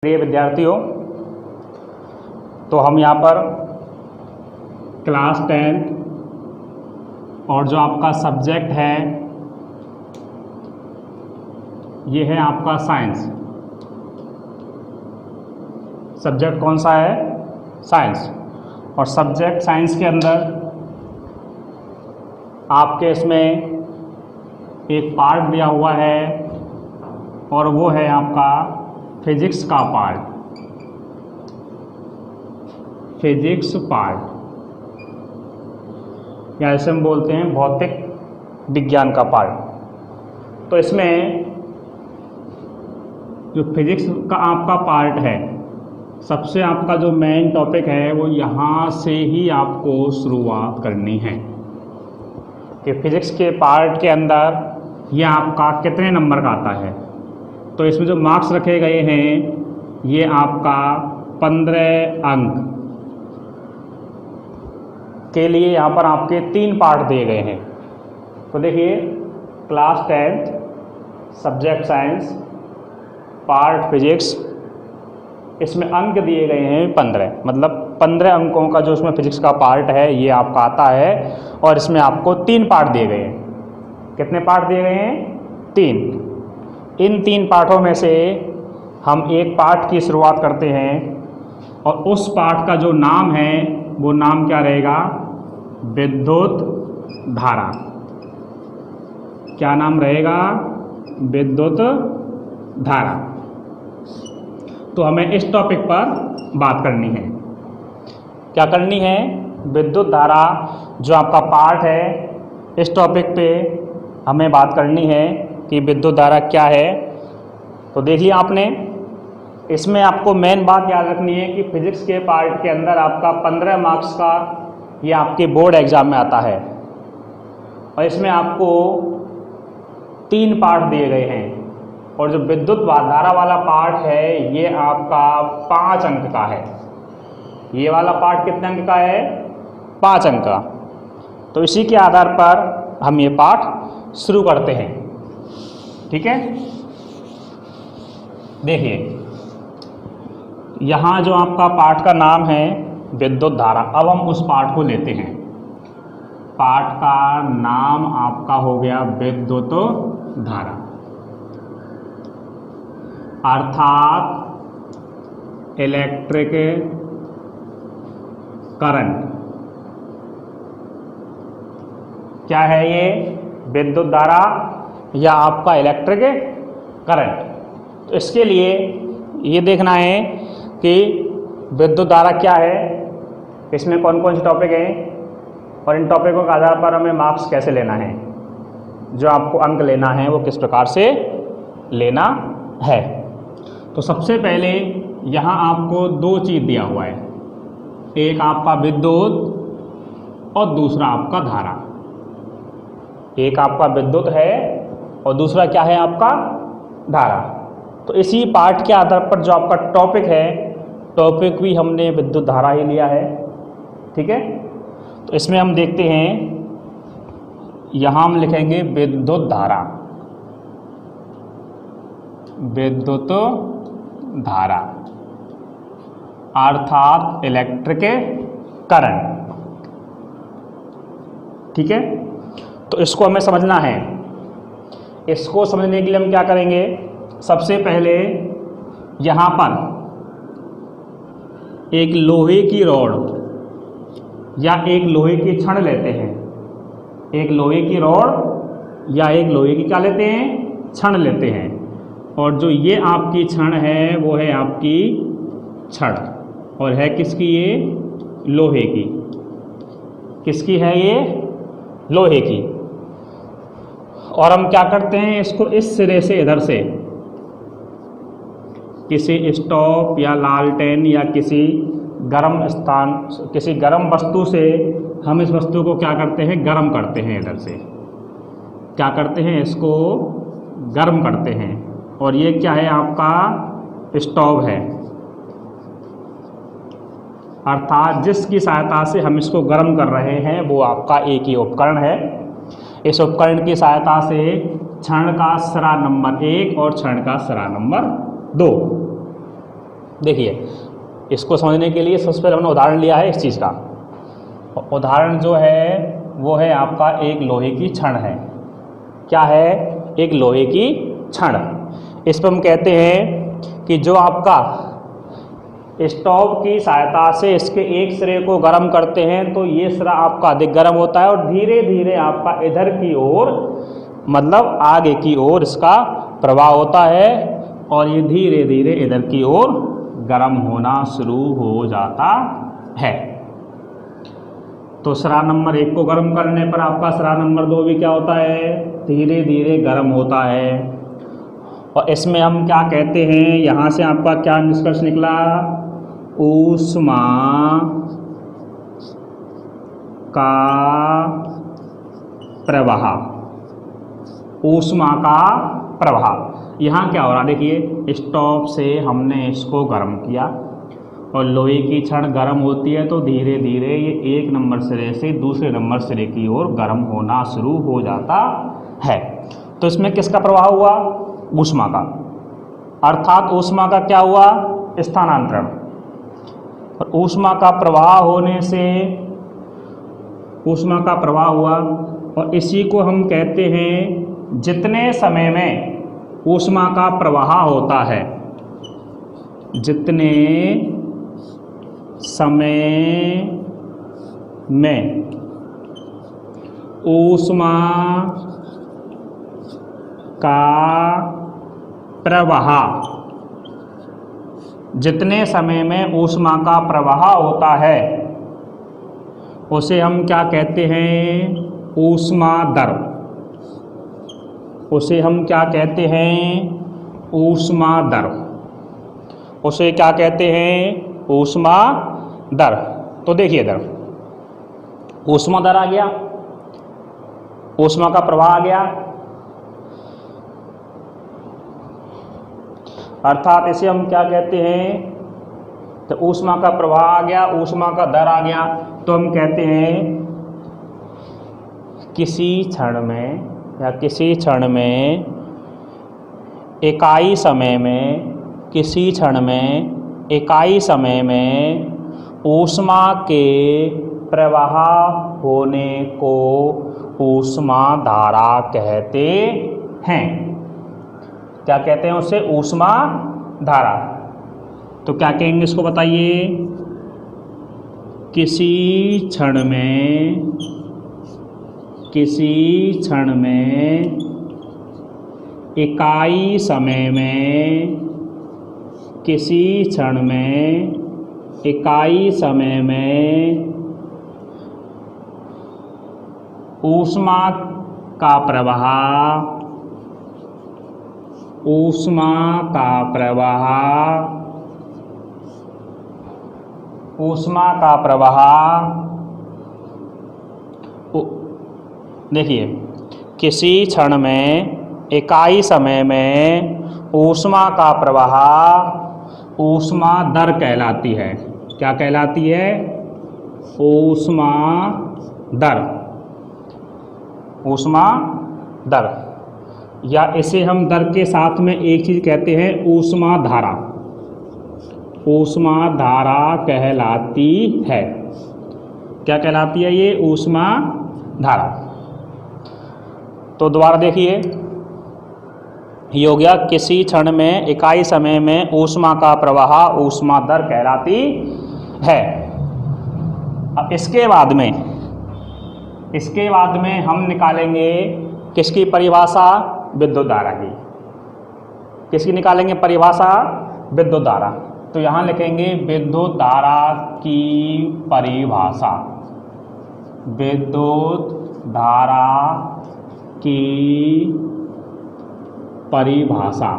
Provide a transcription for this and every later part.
प्रिय विद्यार्थियों, तो हम यहाँ पर क्लास 10 और जो आपका सब्जेक्ट है ये है आपका साइंस। सब्जेक्ट कौन सा है? साइंस। और सब्जेक्ट साइंस के अंदर आपके इसमें एक पार्ट दिया हुआ है और वो है आपका फिजिक्स का पार्ट, फिजिक्स पार्ट, या ऐसे हम बोलते हैं भौतिक विज्ञान का पार्ट। तो इसमें जो फिजिक्स का आपका पार्ट है, सबसे आपका जो मेन टॉपिक है वो यहाँ से ही आपको शुरुआत करनी है कि फिजिक्स के पार्ट के अंदर ये आपका कितने नंबर का आता है। तो इसमें जो मार्क्स रखे गए हैं ये आपका 15 अंक के लिए यहाँ पर आपके 3 पार्ट दिए गए हैं। तो देखिए, class 10 subject science part physics, इसमें अंक दिए गए हैं 15, मतलब 15 अंकों का जो इसमें फिजिक्स का पार्ट है ये आपका आता है। और इसमें आपको 3 पार्ट दिए गए हैं। कितने पार्ट दिए गए हैं? 3। इन 3 पार्टों में से हम एक पार्ट की शुरुआत करते हैं और उस पार्ट का जो नाम है वो नाम क्या रहेगा? विद्युत धारा। क्या नाम रहेगा? विद्युत धारा। तो हमें इस टॉपिक पर बात करनी है। क्या करनी है? विद्युत धारा जो आपका पार्ट है, इस टॉपिक पे हमें बात करनी है कि विद्युत धारा क्या है। तो देखिए, आपने इसमें आपको मेन बात याद रखनी है कि फिजिक्स के पार्ट के अंदर आपका 15 मार्क्स का ये आपके बोर्ड एग्जाम में आता है और इसमें आपको 3 पार्ट दिए गए हैं। और जो विद्युत धारा वाला पार्ट है ये आपका 5 अंक का है। ये वाला पार्ट कितने अंक का है? 5 अंक का। तो इसी के आधार पर हम ये पाठ शुरू करते हैं। ठीक है, देखिए यहाँ जो आपका पाठ का नाम है विद्युत धारा। अब हम उस पाठ को लेते हैं। पाठ का नाम आपका हो गया विद्युत धारा, अर्थात इलेक्ट्रिक करंट। क्या है ये? विद्युत धारा या आपका इलेक्ट्रिक करंट। तो इसके लिए ये देखना है कि विद्युत धारा क्या है, इसमें कौन कौन से टॉपिक हैं और इन टॉपिकों के आधार पर हमें मार्क्स कैसे लेना है, जो आपको अंक लेना है वो किस प्रकार से लेना है। तो सबसे पहले यहाँ आपको 2 चीज़ दिया हुआ है, एक आपका विद्युत और दूसरा आपका धारा। एक आपका विद्युत है और दूसरा क्या है? आपका धारा। तो इसी पार्ट के आधार पर जो आपका टॉपिक है, टॉपिक भी हमने विद्युत धारा ही लिया है। ठीक है, तो इसमें हम देखते हैं, यहाँ हम लिखेंगे विद्युत धारा, विद्युत धारा अर्थात इलेक्ट्रिक करंट। ठीक है, तो इसको हमें समझना है। इसको समझने के लिए हम क्या करेंगे? सबसे पहले यहाँ पर एक लोहे की रॉड या एक लोहे की छड़ लेते हैं। एक लोहे की रॉड या एक लोहे की क्या लेते हैं? छड़ लेते हैं। और जो ये आपकी छड़ है वो है आपकी छड़, और है किसकी? ये लोहे की। किसकी है ये? लोहे की। और हम क्या करते हैं, इसको इस सिरे से इधर से किसी स्टोव या लालटेन या किसी गर्म स्थान, किसी गर्म वस्तु से हम इस वस्तु को क्या करते हैं? गर्म करते हैं। इधर से क्या करते हैं? इसको गर्म करते हैं। और ये क्या है? आपका स्टोव है, अर्थात जिसकी सहायता से हम इसको गर्म कर रहे हैं वो आपका एक ही उपकरण है। इस उपकरण की सहायता से क्षण का सिरा नंबर 1 और क्षण का सिरा नंबर 2 देखिए, इसको समझने के लिए सबसे पहले हमने उदाहरण लिया है इस चीज़ का। उदाहरण जो है वो है आपका एक लोहे की छड़ है। क्या है? एक लोहे की छड़। इस पर हम कहते हैं कि जो आपका स्टोव की सहायता से इसके एक सिरे को गर्म करते हैं तो ये सिरा आपका अधिक गर्म होता है और धीरे धीरे आपका इधर की ओर, मतलब आगे की ओर इसका प्रवाह होता है और ये धीरे धीरे इधर की ओर गर्म होना शुरू हो जाता है। तो सिरा नंबर 1 को गर्म करने पर आपका सिरा नंबर 2 भी क्या होता है? धीरे धीरे गर्म होता है। और इसमें हम क्या कहते हैं, यहाँ से आपका क्या निष्कर्ष निकला? ऊष्मा का प्रवाह। ऊष्मा का प्रवाह। यहाँ क्या हो रहा? देखिए, स्टोव से हमने इसको गर्म किया और लोहे की छड़ गर्म होती है तो धीरे धीरे ये एक नंबर सिरे से दूसरे नंबर सिरे की ओर गर्म होना शुरू हो जाता है। तो इसमें किसका प्रवाह हुआ? ऊष्मा का। अर्थात ऊष्मा का क्या हुआ? स्थानांतरण। और ऊष्मा का प्रवाह होने से ऊष्मा का प्रवाह हुआ और इसी को हम कहते हैं, जितने समय में ऊष्मा का प्रवाह होता है, जितने समय में ऊष्मा का प्रवाह, जितने समय में ऊष्मा का प्रवाह होता है उसे हम क्या कहते हैं? ऊष्मा दर। उसे हम क्या कहते हैं? ऊष्मा दर। उसे क्या कहते हैं? ऊष्मा दर। तो देखिए इधर ऊष्मा दर आ गया, ऊष्मा का प्रवाह आ गया, अर्थात इसे हम क्या कहते हैं? तो ऊष्मा का प्रवाह आ गया, ऊष्मा का दर आ गया, तो हम कहते हैं किसी क्षण में या किसी क्षण में इकाई समय में, किसी क्षण में इकाई समय में ऊष्मा के प्रवाह होने को ऊष्मा धारा कहते हैं। क्या कहते हैं उसे? ऊष्मा धारा। तो क्या कहेंगे इसको बताइए? किसी क्षण में, किसी क्षण में इकाई समय में, किसी क्षण में इकाई समय में ऊष्मा का प्रवाह, ऊष्मा का प्रवाह, ऊष्मा का प्रवाह, देखिए, किसी क्षण में इकाई समय में ऊष्मा का प्रवाह ऊष्मा दर कहलाती है। क्या कहलाती है? ऊष्मा दर। ऊष्मा दर, या इसे हम दर के साथ में एक चीज़ कहते हैं, ऊष्मा धारा। ऊष्मा धारा कहलाती है। क्या कहलाती है ये? ऊष्मा धारा। तो दोबारा देखिए, ये हो गया किसी क्षण में इकाई समय में ऊष्मा का प्रवाह ऊष्मा दर कहलाती है। अब इसके बाद में हम निकालेंगे किसकी परिभाषा? विद्युत धारा की। किसकी निकालेंगे परिभाषा? विद्युत धारा। तो यहाँ लिखेंगे विद्युत धारा की परिभाषा। विद्युत धारा की परिभाषा।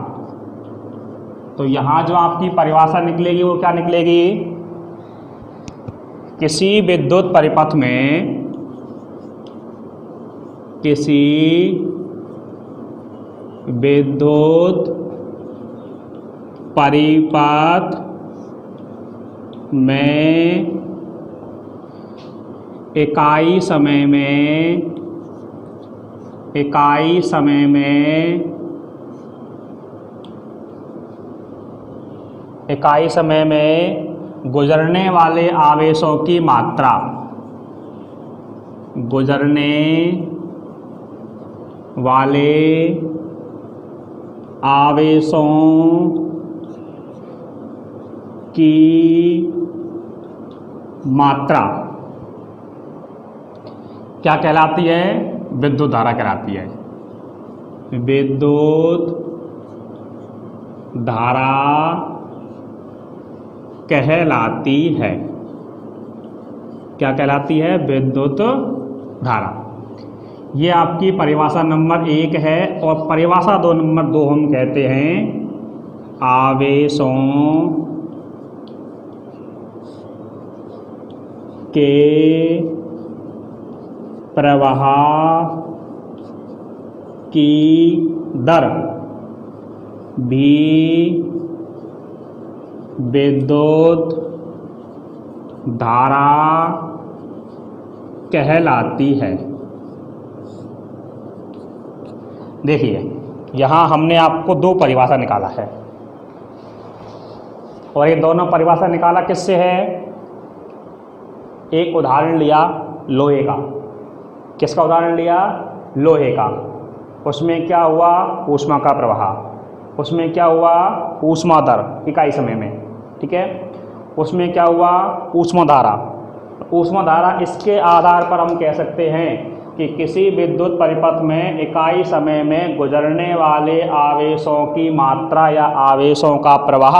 तो यहाँ जो आपकी परिभाषा निकलेगी वो क्या निकलेगी? किसी विद्युत परिपथ में, किसी विद्युत परिपथ में इकाई समय में इकाई समय में गुजरने वाले आवेशों की मात्रा, गुजरने वाले आवेशों की मात्रा क्या कहलाती है? विद्युत धारा कहलाती है। विद्युत धारा कहलाती है। क्या कहलाती है? विद्युत धारा। ये आपकी परिभाषा नंबर 1 है। और परिभाषा नंबर 2 हम कहते हैं आवेशों के प्रवाह की दर भी विद्युत धारा कहलाती है। देखिए, यहाँ हमने आपको 2 परिभाषा निकाला है और ये दोनों परिभाषा निकाला किससे है? एक उदाहरण लिया लोहे का। किसका उदाहरण लिया? लोहे का। उसमें क्या हुआ? ऊष्मा का प्रवाह। उसमें क्या हुआ? ऊष्मा दर इकाई समय में, ठीक है। उसमें क्या हुआ? ऊष्मा धारा। ऊष्मा धारा, इसके आधार पर हम कह सकते हैं कि किसी विद्युत परिपथ में इकाई समय में गुजरने वाले आवेशों की मात्रा या आवेशों का प्रवाह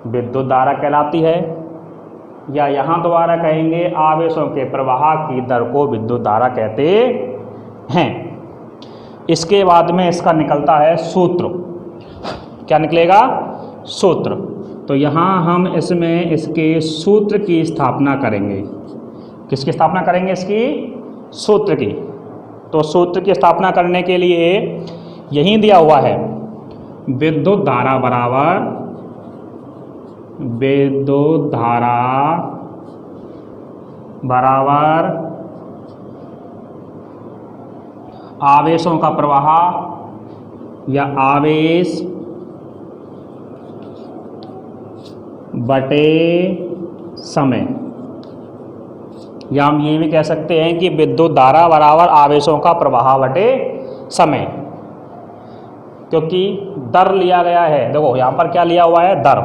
विद्युत धारा कहलाती है। या यहाँ दोबारा कहेंगे आवेशों के प्रवाह की दर को विद्युत धारा कहते हैं। इसके बाद में इसका निकलता है सूत्र। क्या निकलेगा? सूत्र। तो यहाँ हम इसमें इसके सूत्र की स्थापना करेंगे। किसकी स्थापना करेंगे? इसकी सूत्र की। तो सूत्र की स्थापना करने के लिए यही दिया हुआ है, विद्युत धारा बराबर विद्युत धारा बराबर आवेशों का प्रवाह या आवेश बटे समय। या हम ये भी कह सकते हैं कि विद्युत धारा बराबर आवेशों का प्रवाह बटे समय, क्योंकि दर लिया गया है। देखो यहाँ पर क्या लिया हुआ है? दर।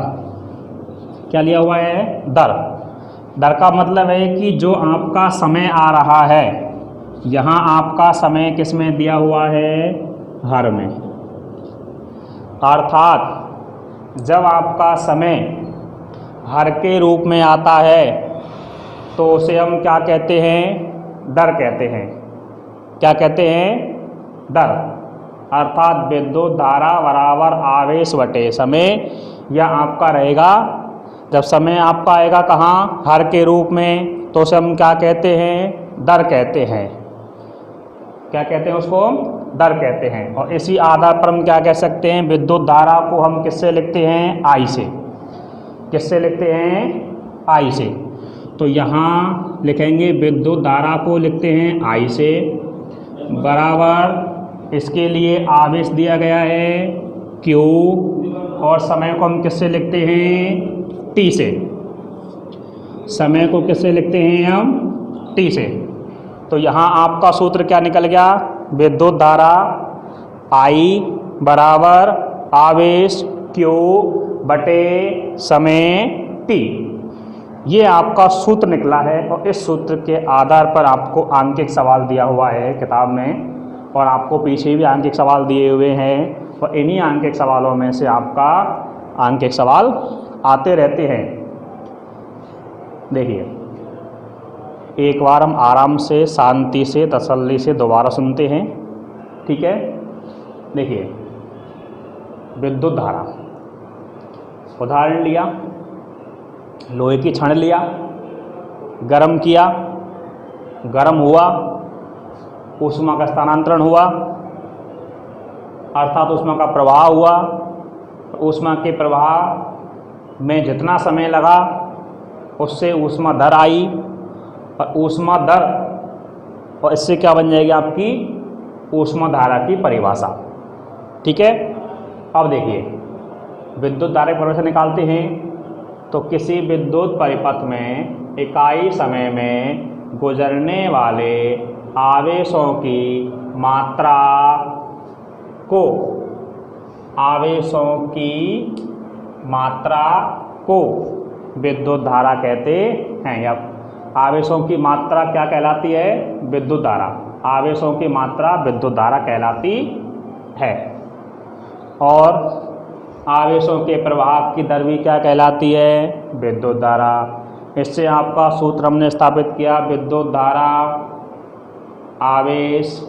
क्या लिया हुआ है? दर। दर का मतलब है कि जो आपका समय आ रहा है, यहाँ आपका समय किस में दिया हुआ है? हर में। अर्थात जब आपका समय हर के रूप में आता है तो उसे हम क्या कहते हैं? दर कहते हैं। क्या कहते हैं? दर। अर्थात विद्युत धारा बराबर आवेश बटे समय। यह आपका रहेगा, जब समय आपका आएगा कहाँ? हर के रूप में, तो उसे हम क्या कहते हैं? दर कहते हैं। क्या कहते हैं? उसको दर कहते हैं। और इसी आधार पर हम क्या कह सकते हैं? विद्युत धारा को हम किससे लिखते हैं? आई से। किससे लिखते हैं? आई से। तो यहाँ लिखेंगे विद्युत धारा को लिखते हैं आई से, बराबर इसके लिए आवेश दिया गया है Q, और समय को हम किससे लिखते हैं? T से। समय को किससे लिखते हैं हम? T से। तो यहाँ आपका सूत्र क्या निकल गया? विद्युत धारा I बराबर आवेश Q बटे समय T। ये आपका सूत्र निकला है। और इस सूत्र के आधार पर आपको आंकिक सवाल दिया हुआ है किताब में, और आपको पीछे भी आंकिक सवाल दिए हुए हैं। और इन्हीं आंकिक सवालों में से आपका आंकिक सवाल आते रहते हैं। देखिए, एक बार हम आराम से, शांति से, तसल्ली से दोबारा सुनते हैं, ठीक है। देखिए, विद्युत धारा, उदाहरण लिया, लोहे की छड़ लिया, गरम किया, गरम हुआ, ऊष्मा का स्थानांतरण हुआ, अर्थात ऊष्मा का प्रवाह हुआ। ऊष्मा के प्रवाह में जितना समय लगा उससे ऊष्मा दर आई, और ऊष्मा दर, और इससे क्या बन जाएगी आपकी? ऊष्मा धारा की परिभाषा, ठीक है। अब देखिए, विद्युत धारा की परिभाषा निकालते हैं तो किसी विद्युत परिपथ में इकाई समय में गुजरने वाले आवेशों की मात्रा को विद्युत धारा कहते हैं। या आवेशों की मात्रा क्या कहलाती है? विद्युत धारा। आवेशों की मात्रा विद्युत धारा कहलाती है। और आवेशों के प्रवाह की दर भी क्या कहलाती है? विद्युत धारा। इससे आपका सूत्र हमने स्थापित किया, विद्युत धारा आवेश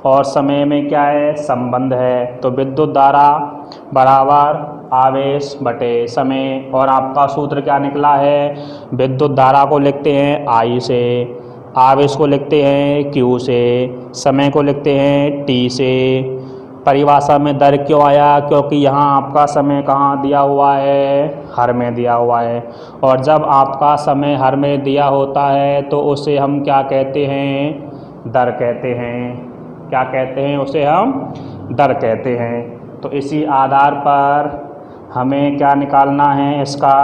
और समय में क्या है? संबंध है। तो विद्युत धारा बराबर आवेश बटे समय। और आपका सूत्र क्या निकला है? विद्युत धारा को लिखते हैं I से, आवेश को लिखते हैं Q से, समय को लिखते हैं T से। परिभाषा में दर क्यों आया? क्योंकि यहाँ आपका समय कहाँ दिया हुआ है? हर में दिया हुआ है। और जब आपका समय हर में दिया होता है तो उसे हम क्या कहते हैं? दर कहते हैं। क्या कहते हैं? उसे हम दर कहते हैं। तो इसी आधार पर हमें क्या निकालना है? इसका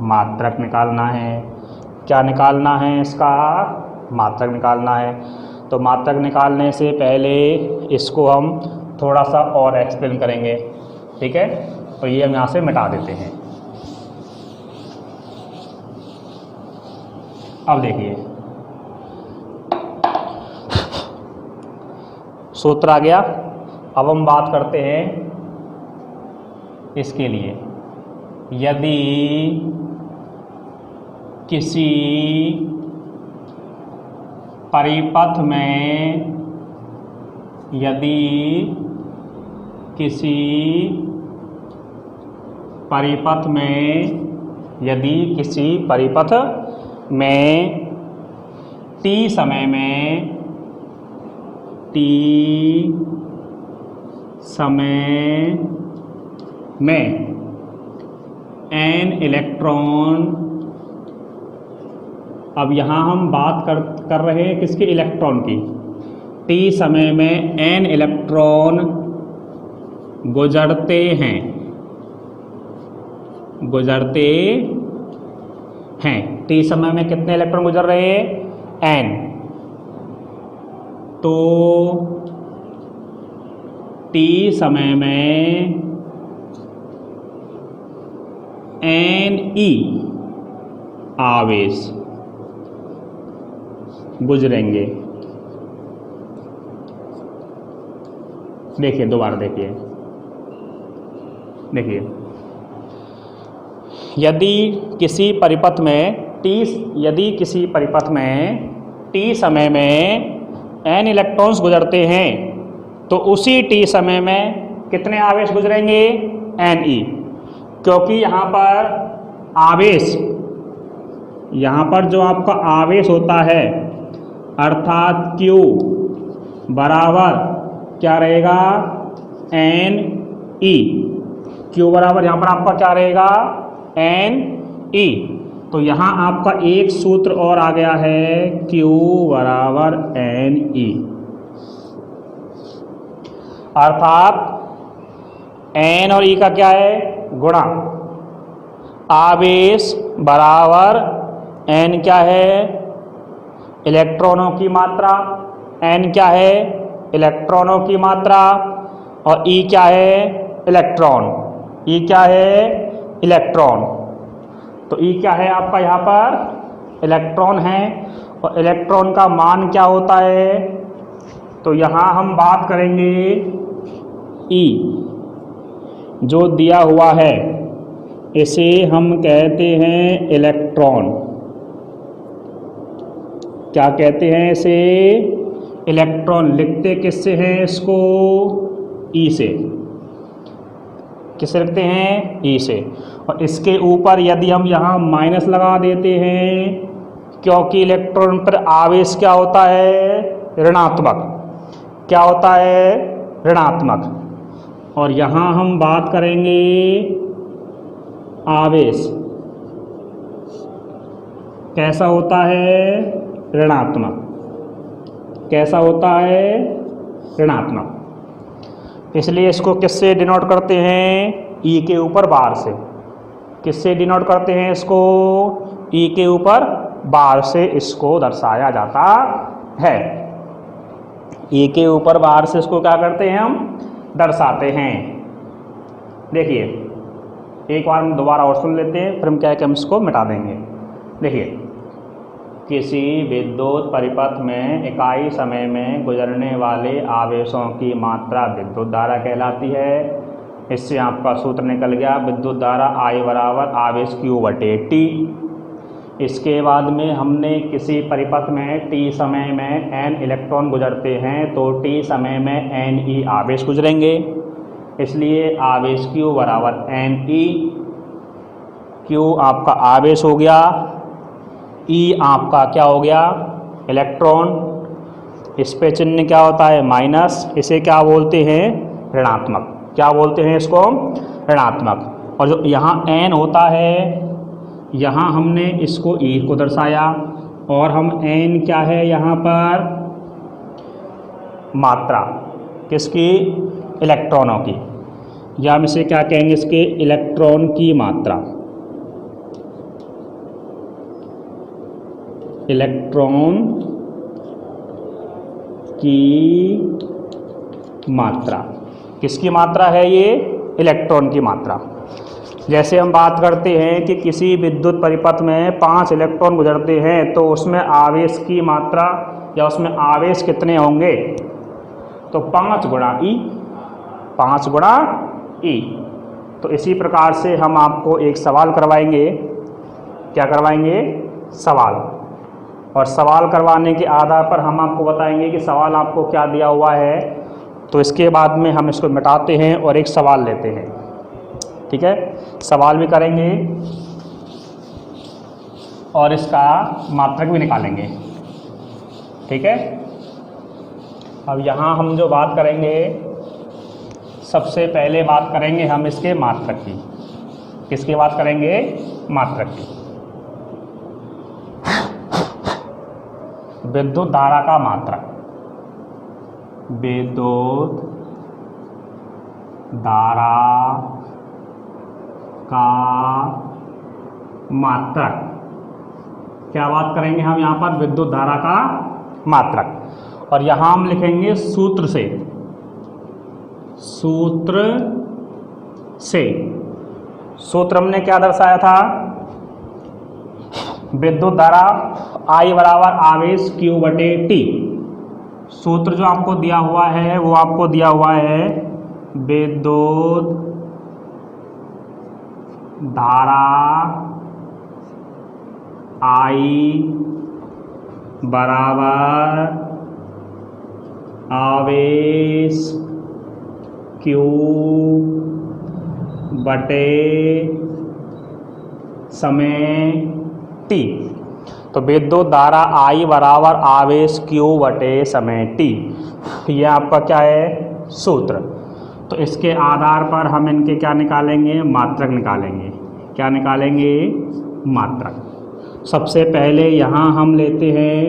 मात्रक निकालना है। क्या निकालना है? इसका मात्रक निकालना है। तो मात्रक निकालने से पहले इसको हम थोड़ा सा और एक्सप्लेन करेंगे, ठीक है? तो ये हम यहाँ से मिटा देते हैं। अब देखिए सूत्र आ गया। अब हम बात करते हैं इसके लिए। यदि किसी परिपथ में T समय में n इलेक्ट्रॉन, अब यहाँ हम बात कर रहे हैं किसके? इलेक्ट्रॉन की। T समय में n इलेक्ट्रॉन गुजरते हैं। T समय में कितने इलेक्ट्रॉन गुजर रहे हैं? n। तो T समय में Ne आवेश गुजरेंगे। देखिए दोबारा देखिए, यदि किसी परिपथ में T समय में n इलेक्ट्रॉन्स गुजरते हैं तो उसी T समय में कितने आवेश गुजरेंगे? Ne। क्योंकि यहाँ पर जो आपका आवेश होता है अर्थात Q बराबर क्या रहेगा? Ne। Q बराबर यहाँ पर आपका क्या रहेगा? Ne। तो यहाँ आपका एक सूत्र और आ गया है, Q बराबर Ne। अर्थात n और e का क्या है? गुणा। आवेश बराबर n क्या है? इलेक्ट्रॉनों की मात्रा। n क्या है? इलेक्ट्रॉनों की मात्रा। और e क्या है? इलेक्ट्रॉन। e क्या है? इलेक्ट्रॉन। तो e क्या है आपका? यहाँ पर इलेक्ट्रॉन है। और इलेक्ट्रॉन का मान क्या होता है? तो यहाँ हम बात करेंगे E जो दिया हुआ है, इसे हम कहते हैं इलेक्ट्रॉन। क्या कहते हैं इसे? इलेक्ट्रॉन। लिखते किससे हैं इसको? E से। किससे लिखते हैं? E से। और इसके ऊपर यदि हम यहाँ माइनस लगा देते हैं, क्योंकि इलेक्ट्रॉन पर आवेश क्या होता है? ऋणात्मक। क्या होता है? ऋणात्मक। और यहाँ हम बात करेंगे आवेश कैसा होता है? ऋणात्मक। कैसा होता है? ऋणात्मक। इसलिए इसको किससे डिनोट करते हैं? ई के ऊपर बार से। किससे डिनोट करते हैं इसको? ई के ऊपर बार से इसको दर्शाया जाता है। ई के ऊपर बार से इसको क्या करते हैं? हम दर्शाते हैं। देखिए एक बार हम दोबारा और सुन लेते हैं, फिर हम क्या है कि हम इसको मिटा देंगे। देखिए, किसी विद्युत परिपथ में इकाई समय में गुजरने वाले आवेशों की मात्रा विद्युत धारा कहलाती है। इससे आपका सूत्र निकल गया, विद्युत धारा I बराबर आवेश Q बटे T। इसके बाद में हमने किसी परिपथ में T समय में N इलेक्ट्रॉन गुजरते हैं तो T समय में Ne आवेश गुजरेंगे, इसलिए आवेश Q बराबर Ne। Q आपका आवेश हो गया, E आपका क्या हो गया? इलेक्ट्रॉन। इस पे चिन्ह क्या होता है? माइनस। इसे क्या बोलते हैं? ऋणात्मक। क्या बोलते हैं इसको? ऋणात्मक। और जो यहाँ N होता है, यहाँ हमने इसको E को दर्शाया, और हम N क्या है यहाँ पर? मात्रा किसकी? इलेक्ट्रॉनों की, या हम इसे क्या कहेंगे? इसके इलेक्ट्रॉन की मात्रा। इलेक्ट्रॉन की मात्रा। किसकी मात्रा है ये? इलेक्ट्रॉन की मात्रा। जैसे हम बात करते हैं कि किसी विद्युत परिपथ में 5 इलेक्ट्रॉन गुजरते हैं तो उसमें आवेश की मात्रा या उसमें आवेश कितने होंगे? तो 5 गुणा E, 5 गुणा E। तो इसी प्रकार से हम आपको एक सवाल करवाएंगे। क्या करवाएंगे? सवाल। और सवाल करवाने के आधार पर हम आपको बताएंगे कि सवाल आपको क्या दिया हुआ है। तो इसके बाद में हम इसको मिटाते हैं और एक सवाल लेते हैं। ठीक है, सवाल भी करेंगे और इसका मात्रक भी निकालेंगे। ठीक है, अब यहाँ हम जो बात करेंगे, सबसे पहले बात करेंगे हम इसके मात्रक की। किसकी बात करेंगे? मात्रक की। विद्युत धारा का मात्रक। विद्युत धारा का मात्रक। क्या बात करेंगे हम यहाँ पर? विद्युत धारा का मात्रक। और यहाँ हम लिखेंगे सूत्र से। सूत्र से। सूत्र हमने क्या दर्शाया था? विद्युत धारा I बराबर आवेश Q बटे T। सूत्र जो आपको दिया हुआ है वो आपको दिया हुआ है विद्युत धारा I बराबर आवेश Q बटे समय T। तो विद्युत धारा I बराबर आवेश Q बटे समय T, यह आपका क्या है? सूत्र। तो इसके आधार पर हम इनके क्या निकालेंगे? मात्रक निकालेंगे। क्या निकालेंगे? मात्रक। सबसे पहले यहाँ हम लेते हैं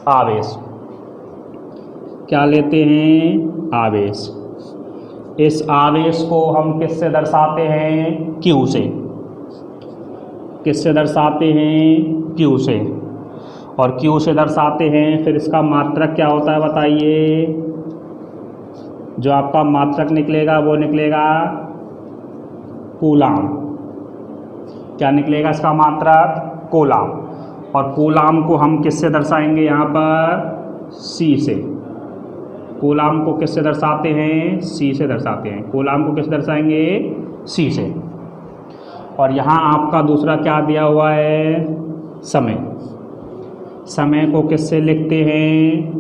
आवेश। क्या लेते हैं? आवेश। इस आवेश को हम किससे दर्शाते हैं? Q से। किससे दर्शाते हैं? Q से। और Q से दर्शाते हैं, फिर इसका मात्रक क्या होता है बताइए? जो आपका मात्रक निकलेगा वो निकलेगा कूलाम। क्या निकलेगा इसका मात्रक? कूलाम। और कूलाम को हम किससे दर्शाएंगे यहाँ पर? C से। कूलाम को किससे दर्शाते हैं? C से दर्शाते हैं। कूलाम को किससे दर्शाएंगे? C से। और यहाँ आपका दूसरा क्या दिया हुआ है? समय। समय को किससे लिखते हैं?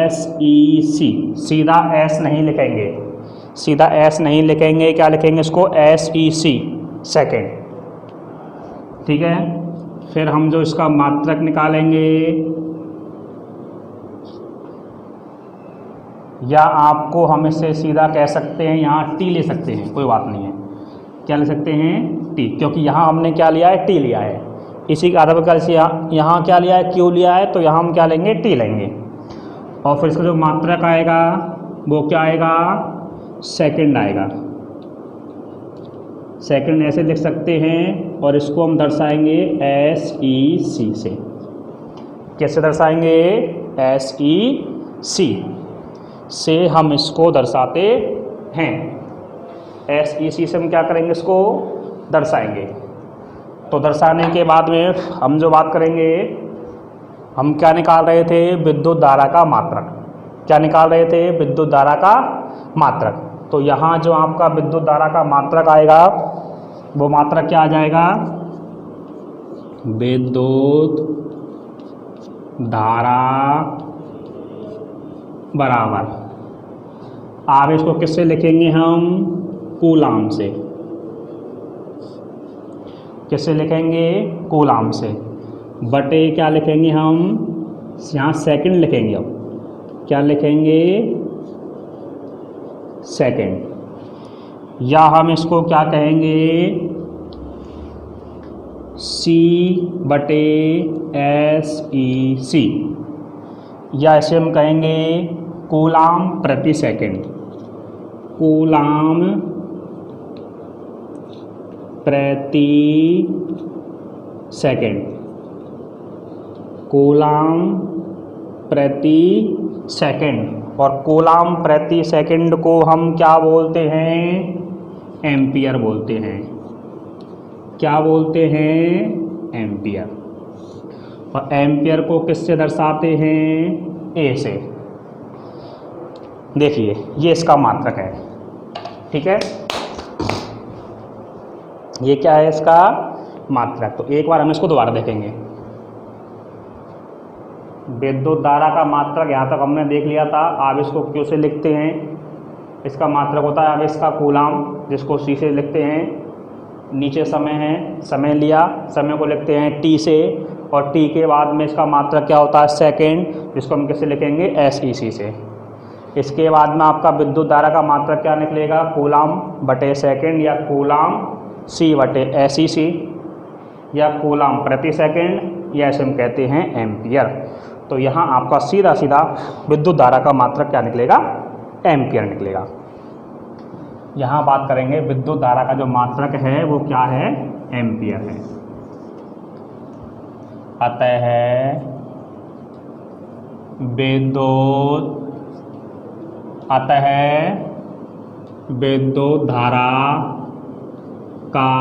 SEC। सीधा S नहीं लिखेंगे, सीधा S नहीं लिखेंगे। क्या लिखेंगे इसको? SEC, second. ठीक है, फिर हम जो इसका मात्रक निकालेंगे, या आपको हम इसे सीधा कह सकते हैं, यहाँ T ले सकते हैं, कोई बात नहीं है। क्या ले सकते हैं? T, क्योंकि यहाँ हमने क्या लिया है? T लिया है। इसी के आधार पर यहाँ क्या लिया है? Q लिया है, तो यहाँ हम क्या लेंगे? T लेंगे। और फिर इसका जो मात्रक आएगा वो क्या आएगा? सेकंड आएगा। सेकंड ऐसे लिख सकते हैं और इसको हम दर्शाएंगे SEC से। कैसे दर्शाएंगे? SEC से हम इसको दर्शाते हैं। SEC से हम क्या करेंगे? इसको दर्शाएंगे। तो दर्शाने के बाद में हम जो बात करेंगे, हम क्या निकाल रहे थे? विद्युत धारा का मात्रक। क्या निकाल रहे थे? विद्युत धारा का मात्रक। तो यहाँ जो आपका विद्युत धारा का मात्रक आएगा, वो मात्रक क्या आ जाएगा? विद्युत धारा बराबर, आप इसको किससे लिखेंगे? हम कूलाम से। किससे लिखेंगे? कूलाम से। बटे क्या लिखेंगे हम? यहाँ सेकंड लिखेंगे। अब क्या लिखेंगे? सेकंड। या हम इसको क्या कहेंगे? C/SEC, या इसे हम कहेंगे कूलाम प्रति सेकंड। कूलाम प्रति सेकंड। कूलाम प्रति सेकंड। और कूलाम प्रति सेकंड को हम क्या बोलते हैं? एम्पियर बोलते हैं। क्या बोलते हैं? एम्पियर। और एम्पियर को किससे दर्शाते हैं? ए से। देखिए, ये इसका मात्रक है। ठीक है, ये क्या है? इसका मात्रक। तो एक बार हम इसको दोबारा देखेंगे। विद्युत धारा का मात्रक यहाँ तक हमने देख लिया था। आप इसको क्यू से लिखते हैं, इसका मात्रक होता है। अब इसका कूलाम, जिसको सी से लिखते हैं। नीचे समय है, समय लिया, समय को लिखते हैं टी से, और टी के बाद में इसका मात्रक क्या होता है? सेकेंड, जिसको हम किससे लिखेंगे? SEC से। इसके बाद में आपका विद्युत धारा का मात्रक क्या निकलेगा? कूलाम बटे सेकेंड, या कूलाम C/SEC, या कूलाम प्रति सेकेंड, या इसे हम कहते हैं एम्पियर। तो यहाँ आपका सीधा सीधा विद्युत धारा का मात्रक क्या निकलेगा? एम्पियर निकलेगा। यहाँ बात करेंगे विद्युत धारा का जो मात्रक है वो क्या है? एम्पियर है। अतः विद्युत धारा का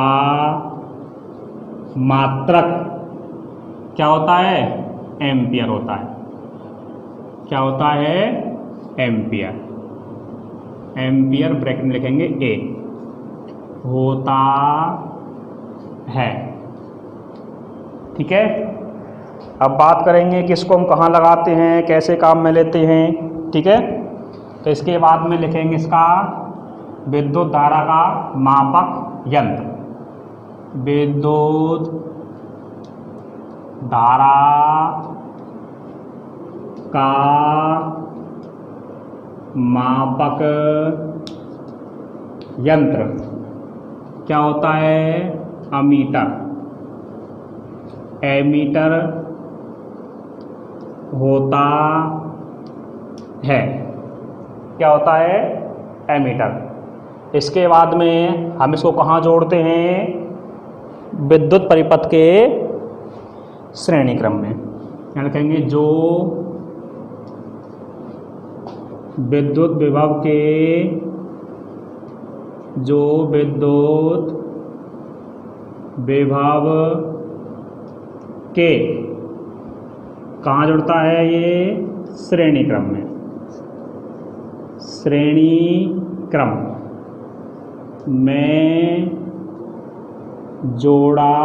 मात्रक क्या होता है? एम्पियर होता है। क्या होता है? एम्पियर। एम्पियर ब्रैकेट में लिखेंगे ए होता है। ठीक है, अब बात करेंगे कि इसको हम कहाँ लगाते हैं, कैसे काम में लेते हैं। ठीक है, तो इसके बाद में लिखेंगे इसका विद्युत धारा का मापक यंत्र। विद्युत धारा का मापक यंत्र क्या होता है? अमीटर। एमीटर होता है। क्या होता है? एमीटर। इसके बाद में हम इसको कहाँ जोड़ते हैं? विद्युत परिपथ के श्रेणी क्रम में। यहाँ लिखेंगे जो विद्युत विभव के कहाँ जुड़ता है? ये श्रेणी क्रम में। श्रेणी क्रम में जोड़ा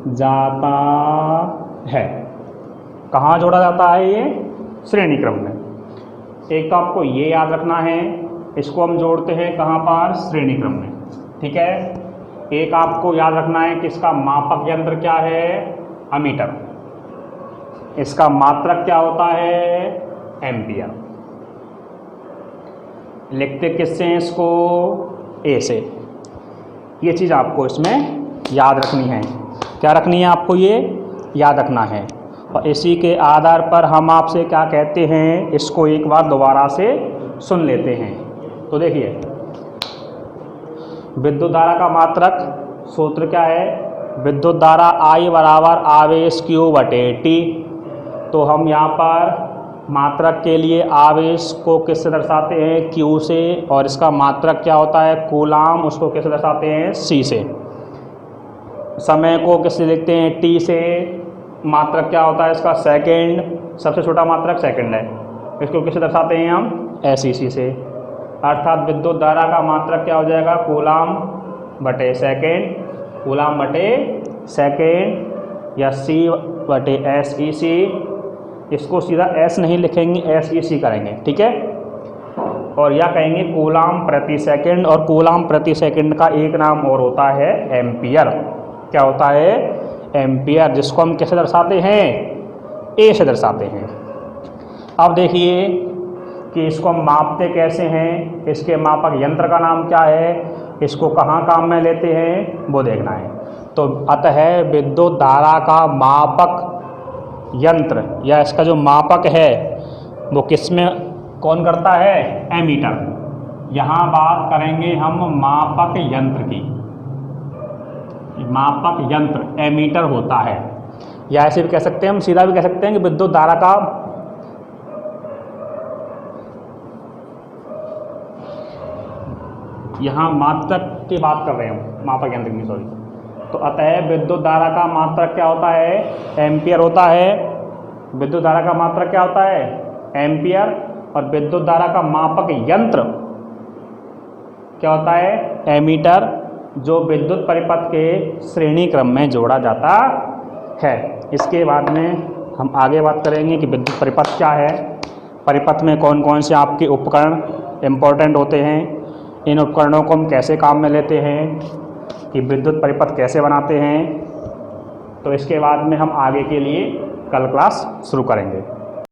जाता है। कहाँ जोड़ा जाता है? ये श्रेणी क्रम में। एक तो आपको ये याद रखना है, इसको हम जोड़ते हैं कहाँ पर? श्रेणी क्रम में। ठीक है, एक आपको याद रखना है कि इसका मापक यंत्र क्या है? अमीटर। इसका मात्रक क्या होता है? एम्पियर। लिखते किससे हैं इसको? ए से। ये चीज़ आपको इसमें याद रखनी है। क्या रखनी है आपको? ये याद रखना है। और इसी के आधार पर हम आपसे क्या कहते हैं? इसको एक बार दोबारा से सुन लेते हैं। तो देखिए, विद्युत धारा का मात्रक सूत्र क्या है? विद्युत धारा I बराबर आवेश Q बटे T। तो हम यहाँ पर मात्रक के लिए आवेश को किससे दर्शाते हैं? Q से। और इसका मात्रक क्या होता है? कूलाम, उसको किससे दर्शाते हैं? C से। समय को किससे लिखते हैं? T से। मात्रक क्या होता है इसका? सेकंड, सबसे छोटा मात्रक सेकंड है। इसको किससे दर्शाते हैं हम? SEC से। अर्थात विद्युत धारा का मात्रक क्या हो जाएगा? कूलाम बटे सेकेंड, कूलाम बटे सेकेंड, या C बटे SEC। इसको सीधा S नहीं लिखेंगे, SEC करेंगे, ठीक है। और या कहेंगे कूलाम प्रति सेकंड, और कूलाम प्रति सेकंड का एक नाम और होता है एम्पियर। क्या होता है? एम्पियर, जिसको हम कैसे दर्शाते हैं? A से दर्शाते हैं। अब देखिए कि इसको हम मापते कैसे हैं, इसके मापक यंत्र का नाम क्या है, इसको कहाँ काम में लेते हैं, वो देखना है। तो अतः विद्युत धारा का मापक यंत्र या इसका जो मापक है वो किस में कौन करता है? एमीटर। यहाँ बात करेंगे हम मापक यंत्र की। मापक यंत्र एमीटर होता है, या ऐसे भी कह सकते हैं, हम सीधा भी कह सकते हैं कि विद्युत धारा का यहाँ मात्रक की बात कर रहे हैं, मापक यंत्र की, सॉरी। तो अतः विद्युत धारा का मात्रक क्या होता है? एम्पियर होता है। विद्युत धारा का मात्रक क्या होता है? एम्पियर। और विद्युत धारा का मापक यंत्र क्या होता है? एमीटर, जो विद्युत परिपथ के श्रेणी क्रम में जोड़ा जाता है। इसके बाद में हम आगे बात करेंगे कि विद्युत परिपथ क्या है, परिपथ में कौन कौन से आपके उपकरण इम्पोर्टेंट होते हैं, इन उपकरणों को हम कैसे काम में लेते हैं, कि विद्युत परिपथ कैसे बनाते हैं। तो इसके बाद में हम आगे के लिए कल क्लास शुरू करेंगे।